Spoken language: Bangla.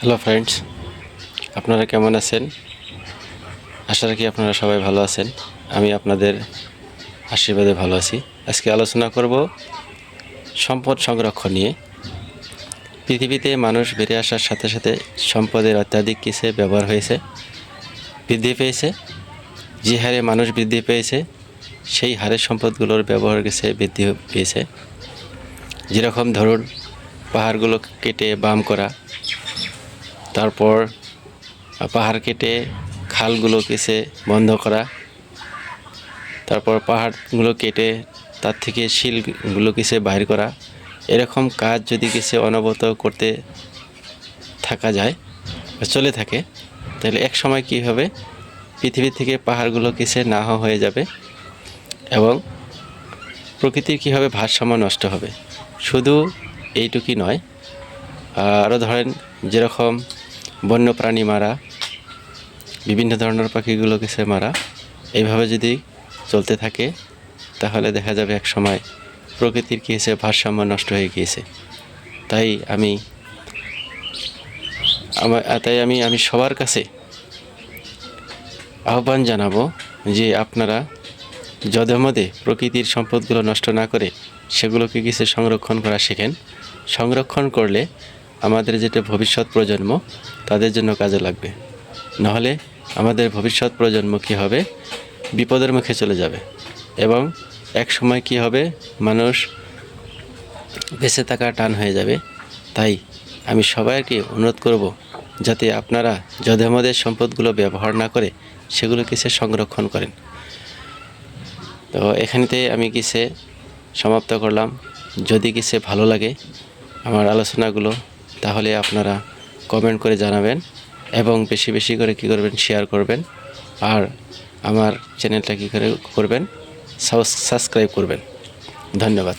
হ্যালো ফ্রেন্ডস, আপনারা কেমন আছেন? আশা রাখি আপনারা সবাই ভালো আছেন। আমি আপনাদের আশীর্বাদে ভালো আছি। আজকে আলোচনা করব সম্পদ সংরক্ষণ নিয়ে। পৃথিবীতে মানুষ বেড়ে আসার সাথে সাথে সম্পদের অত্যাধিক কিসে ব্যবহার হয়েছে, বৃদ্ধি পেয়েছে। যে হারে মানুষ বৃদ্ধি পেয়েছে সেই হারে সম্পদগুলোর ব্যবহার গেছে বৃদ্ধি পেয়েছে। যেরকম ধরুন, পাহাড়গুলো কেটে বাম করা, তারপর পাহাড় কেটে খালগুলো কেসে বন্ধ করা, তারপর পাহাড়গুলো কেটে তার থেকে শিলগুলো কেসে বাইর করা, এরকম কাজ যদি কেসে অনবরত করতে থাকা যায় বা চলে থাকে, তাহলে এক সময় কী হবে, পৃথিবী থেকে পাহাড়গুলো কেসে না হয়ে যাবে এবং প্রকৃতির কী হবে, ভারসাম্য নষ্ট হবে। শুধু এইটুকুই নয়, আরও ধরেন যেরকম বন্যপ্রাণী মারা, বিভিন্ন ধরনের পাখিগুলো কেসে মারা, এইভাবে যদি চলতে থাকে তাহলে দেখা যাবে এক সময় প্রকৃতির কী হয়েছে, ভারসাম্য নষ্ট হয়ে গিয়েছে। তাই আমি সবার কাছে আহ্বান জানাবো যে আপনারা যধমদে প্রকৃতির সম্পদগুলো নষ্ট না করে সেগুলোকে কিছু সংরক্ষণ করা শেখেন। সংরক্ষণ করলে আমাদের যেটা ভবিষ্যৎ প্রজন্ম, তাদের জন্য কাজে লাগবে। নাহলে আমাদের ভবিষ্যৎ প্রজন্ম কী হবে, বিপদের মুখে চলে যাবে এবং এক সময় কী হবে, মানুষ বেঁচে থাকা টান হয়ে যাবে। তাই আমি সবাইকে অনুরোধ করব যাতে আপনারা যধেমদের সম্পদগুলো ব্যবহার না করে সেগুলো কিসে সংরক্ষণ করেন। তো এখানেতে আমি কিসে সমাপ্ত করলাম। যদি কিসে ভালো লাগে আমার আলোচনাগুলো, তাহলে আপনারা কমেন্ট করে জানাবেন এবং বেশি বেশি করে কী করবেন, শেয়ার করবেন। আর আমার চ্যানেলটা কী করে করবেন, সাবস্ক্রাইব করবেন। ধন্যবাদ।